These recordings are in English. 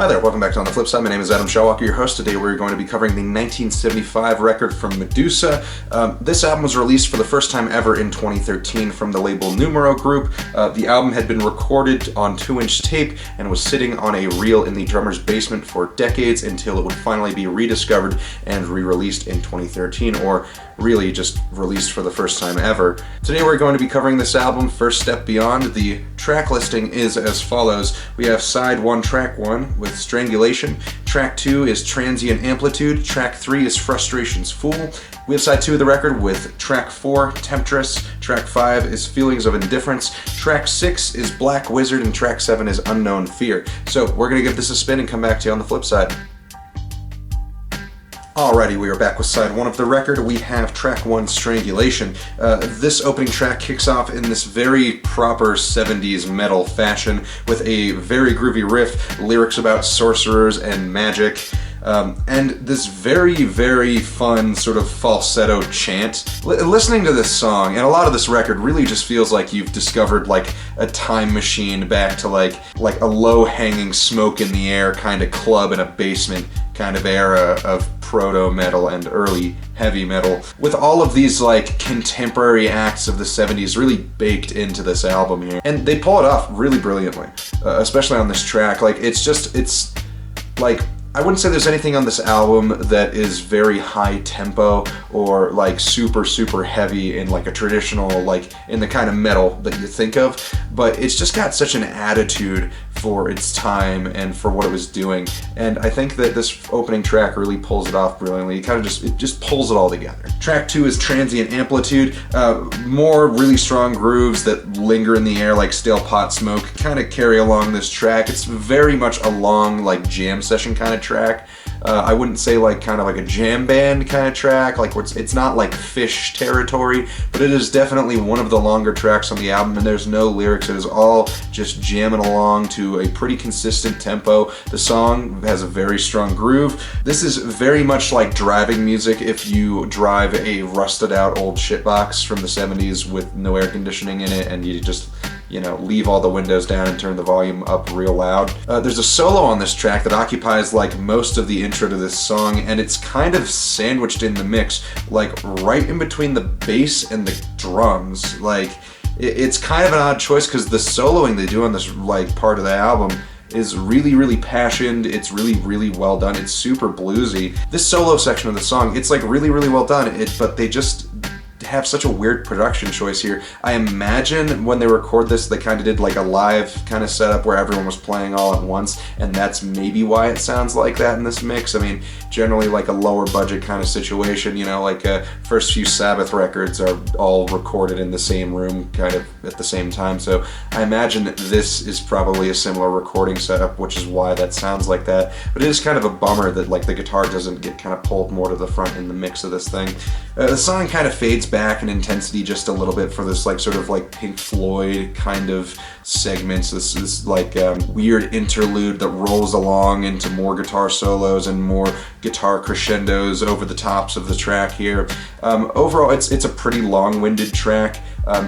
Hi there, welcome back to On the Flip Side. My name is Adam Shawalker, your host. Today we're going to be covering the 1975 record from Medusa. This album was released for the first time ever in 2013 from the label Numero Group. The album had been recorded on 2-inch tape and was sitting on a reel in the drummer's basement for decades until it would finally be rediscovered and re-released in 2013, or really just released for the first time ever. Today we're going to be covering this album, First Step Beyond. The track listing is as follows. We have side 1, track 1 with Strangulation. Track 2 is Transient Amplitude. Track 3 is Frustration's Fool. We have side 2 of the record with track 4, Temptress. Track 5 is Feelings of Indifference. Track 6 is Black Wizard, and track 7 is Unknown Fear. So we're going to give this a spin and come back to you on the flip side. Alrighty, we are back with side 1 of the record. We have track 1, Strangulation. This opening track kicks off in this very proper 70s metal fashion with a very groovy riff, lyrics about sorcerers and magic, and this very, very fun sort of falsetto chant. Listening to this song, and a lot of this record really just feels like you've discovered like a time machine back to like a low-hanging smoke in the air kind of club in a basement kind of era of proto-metal and early heavy metal, with all of these like contemporary acts of the 70s really baked into this album here. And they pull it off really brilliantly, especially on this track. Like it's like, I wouldn't say there's anything on this album that is very high tempo or like super heavy in like a traditional, like in the kind of metal that you think of, but it's just got such an attitude for its time and for what it was doing. And I think that this opening track really pulls it off brilliantly. It just pulls it all together. Track 2 is Transient Amplitude. More really strong grooves that linger in the air like stale pot smoke kind of carry along this track. It's very much a long like jam session kind of track. I wouldn't say like kind of like a jam band kind of track, like it's not like Fish territory, but it is definitely one of the longer tracks on the album, and there's no lyrics. It is all just jamming along to a pretty consistent tempo. The song has a very strong groove. This is very much like driving music if you drive a rusted out old shitbox from the 70s with no air conditioning in it and you just, you know, leave all the windows down and turn the volume up real loud. There's a solo on this track that occupies like most of the intro to this song, and it's kind of sandwiched in the mix, like right in between the bass and the drums. Like it's kind of an odd choice because the soloing they do on this like part of the album is really passionate. It's really well done. It's super bluesy. This solo section of the song, it's like really well done. But they just have such a weird production choice here. I imagine when they record this, they kind of did like a live kind of setup where everyone was playing all at once, and that's maybe why it sounds like that in this mix. I mean, generally like a lower budget kind of situation, you know, like first few Sabbath records are all recorded in the same room kind of at the same time, so I imagine this is probably a similar recording setup, which is why that sounds like that. But it is kind of a bummer that like the guitar doesn't get kind of pulled more to the front in the mix of this thing. The song kind of fades back in intensity just a little bit for this like sort of like Pink Floyd kind of segments. This is like weird interlude that rolls along into more guitar solos and more guitar crescendos over the tops of the track here. Overall, it's a pretty long-winded track.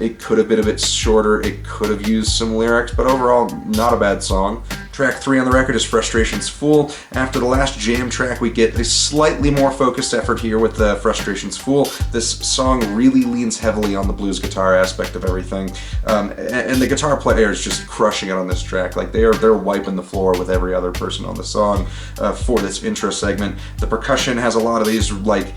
It could have been a bit shorter, it could have used some lyrics, but overall, not a bad song. Track 3 on the record is Frustration's Fool. After the last jam track, we get a slightly more focused effort here with Frustration's Fool. This song really leans heavily on the blues guitar aspect of everything, and the guitar player is just crushing it on this track. Like they're wiping the floor with every other person on the song for this intro segment. The percussion has a lot of these like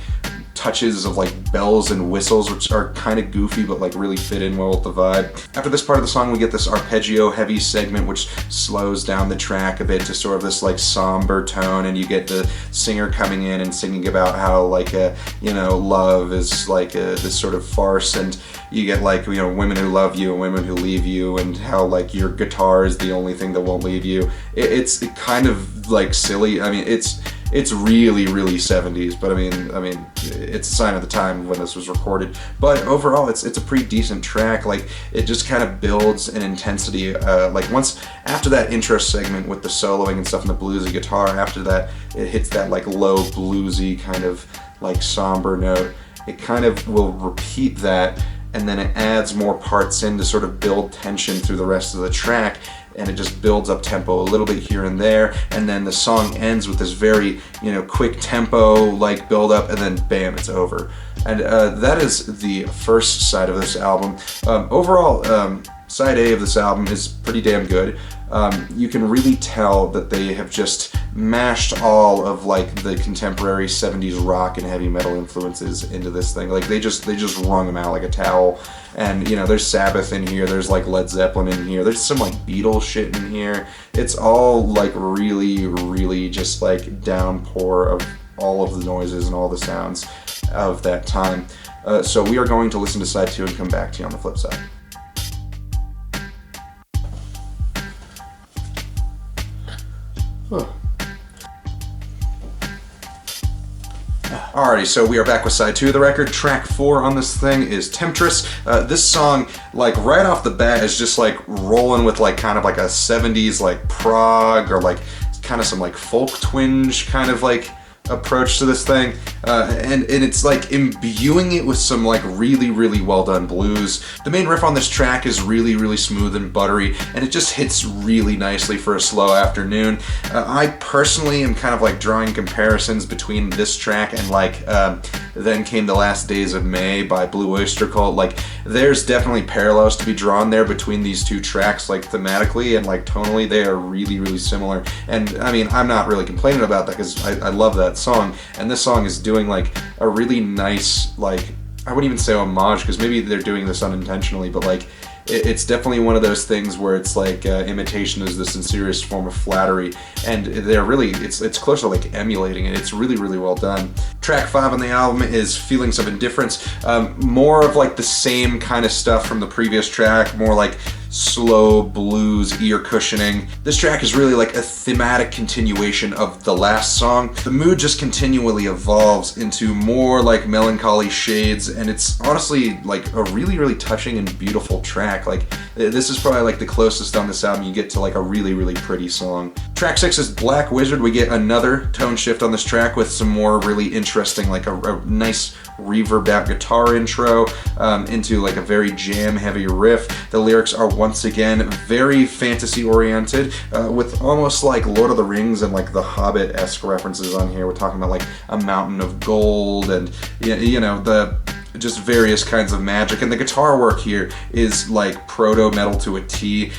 touches of like bells and whistles, which are kind of goofy but like really fit in well with the vibe. After this part of the song, we get this arpeggio heavy segment which slows down the track a bit to sort of this like somber tone, and you get the singer coming in and singing about how like you know, love is like this sort of farce, and you get like, you know, women who love you and women who leave you, and how like your guitar is the only thing that won't leave you. It's kind of like silly. I mean, it's really 70s, but I mean it's a sign of the time when this was recorded. But overall, it's a pretty decent track. Like it just kind of builds an intensity. Like once after that intro segment with the soloing and stuff and the bluesy guitar, after that it hits that like low bluesy kind of like somber note. It kind of will repeat that, and then it adds more parts in to sort of build tension through the rest of the track. and it just builds up tempo a little bit here and there, and then the song ends with this very, quick tempo like build up, and then bam, it's over. And that is the first side of this album. Overall, side A of this album is pretty damn good. You can really tell that they have just mashed all of like the contemporary 70s rock and heavy metal influences into this thing. Like they just wrung them out like a towel. And there's Sabbath in here, there's like Led Zeppelin in here, there's some like Beatles shit in here. It's all like really, really just like downpour of all of the noises and all the sounds of that time. So we are going to listen to side 2 and come back to you on the flip side. Alrighty, so we are back with side 2 of the record. Track 4 on this thing is Temptress. This song, like right off the bat, is just like rolling with like kind of like a 70s like prog or like kind of some like folk twinge kind of like approach to this thing, and it's like imbuing it with some like really, really well done blues. The main riff on this track is really, really smooth and buttery, and it just hits really nicely for a slow afternoon. I personally am kind of like drawing comparisons between this track and like Then Came the Last Days of May by Blue Oyster Cult. Like there's definitely parallels to be drawn there between these two tracks, like thematically and like tonally they are really, really similar. And I mean, I'm not really complaining about that because I love that song, and this song is doing like a really nice, like, I wouldn't even say homage because maybe they're doing this unintentionally, but like it's definitely one of those things where it's like imitation is the sincerest form of flattery, and they're really, it's close to like emulating it. It's really, really well done. Track 5 on the album is Feelings of Indifference. More of like the same kind of stuff from the previous track, more like slow blues ear cushioning. This track is really like a thematic continuation of the last song. The mood just continually evolves into more like melancholy shades, and it's honestly like a really, really touching and beautiful track. Like this is probably like the closest on this album you get to like a really, really pretty song. Track 6 is Black Wizard. We get another tone shift on this track with some more really interesting, like a nice reverb out guitar intro into like a very jam heavy riff. The lyrics are once again very fantasy oriented, with almost like Lord of the Rings and like the Hobbit-esque references on here. We're talking about like a mountain of gold and the just various kinds of magic, and the guitar work here is like proto-metal to a T,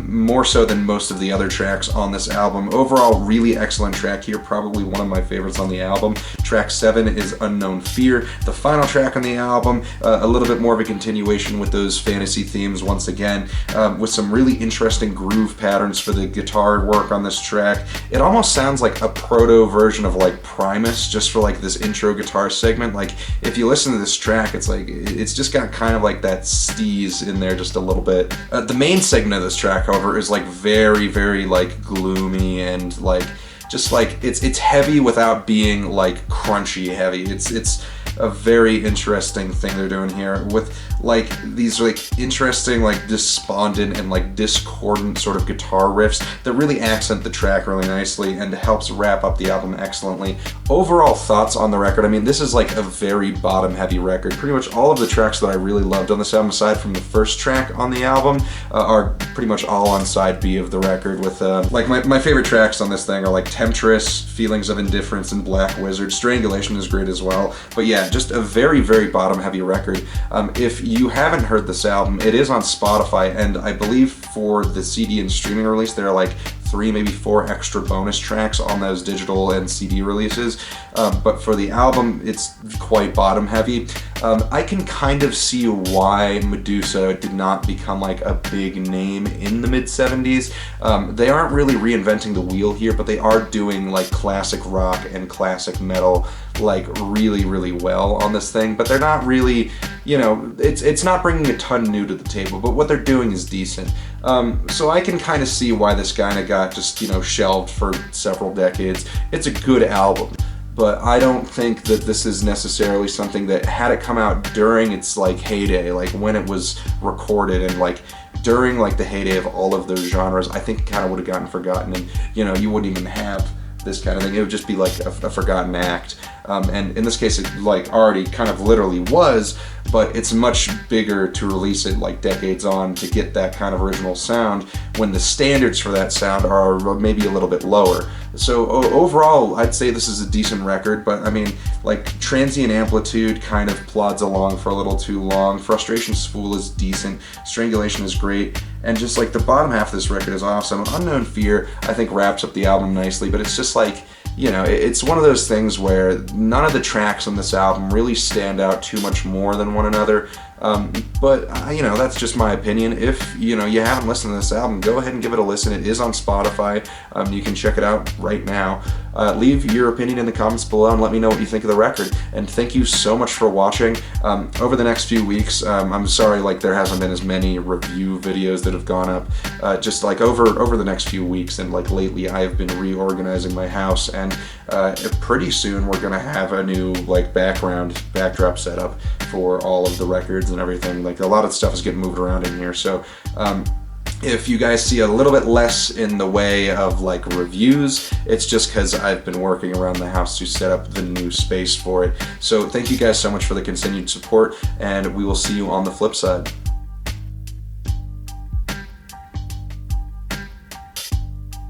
more so than most of the other tracks on this album. Overall, really excellent track here, probably one of my favorites on the album. Track 7 is Unknown Fear, the final track on the album, a little bit more of a continuation with those fantasy themes once again, with some really interesting groove patterns for the guitar work on this track. It almost sounds like a proto version of like Primus, just for like this intro guitar segment. Like if you listen to this track, it's like it's just got kind of like that steez in there just a little bit. The main segment of this track, however, is like very, very like gloomy and like just like it's heavy without being like crunchy heavy. It's a very interesting thing they're doing here with like these like interesting like despondent and like discordant sort of guitar riffs that really accent the track really nicely and helps wrap up the album excellently. Overall thoughts on the record, I mean, this is like a very bottom heavy record. Pretty much all of the tracks that I really loved on this album, aside from the first track on the album, are pretty much all on side B of the record, with like my favorite tracks on this thing are like Temptress, Feelings of Indifference, and Black Wizard. Strangulation is great as well, but yeah, just a very, very bottom heavy record. If you haven't heard this album, it is on Spotify, and I believe for the CD and streaming release there are like 3, maybe 4 extra bonus tracks on those digital and CD releases, but for the album it's quite bottom heavy. I can kind of see why Medusa did not become like a big name in the mid-70s. They aren't really reinventing the wheel here, but they are doing like classic rock and classic metal like really, really well on this thing, but they're not really, it's not bringing a ton new to the table, but what they're doing is decent. So I can kind of see why this kind of got just, shelved for several decades. It's a good album, but I don't think that this is necessarily something that, had it come out during its like heyday, like when it was recorded and like during like the heyday of all of those genres, I think it kind of would have gotten forgotten, and you wouldn't even have this kind of thing. It would just be like a forgotten act. And in this case, it like already kind of literally was, but it's much bigger to release it like decades on to get that kind of original sound when the standards for that sound are maybe a little bit lower. So overall, I'd say this is a decent record, but I mean, like Transient Amplitude kind of plods along for a little too long. Frustration's Fool is decent. Strangulation is great. And just like the bottom half of this record is awesome. Unknown Fear, I think, wraps up the album nicely, but it's just like, you know, it's one of those things where none of the tracks on this album really stand out too much more than one another. But you know, that's just my opinion. If you know you haven't listened to this album, go ahead and give it a listen. It is on Spotify. You can check it out right now. Leave your opinion in the comments below and let me know what you think of the record. And thank you so much for watching. Over the next few weeks, I'm sorry like there hasn't been as many review videos that have gone up. Just like over the next few weeks and like lately, I have been reorganizing my house, and pretty soon we're gonna have a new like backdrop setup for all of the records and everything. Like a lot of stuff is getting moved around in here, so if you guys see a little bit less in the way of like reviews, it's just because I've been working around the house to set up the new space for it. So thank you guys so much for the continued support, and we will see you on the flip side.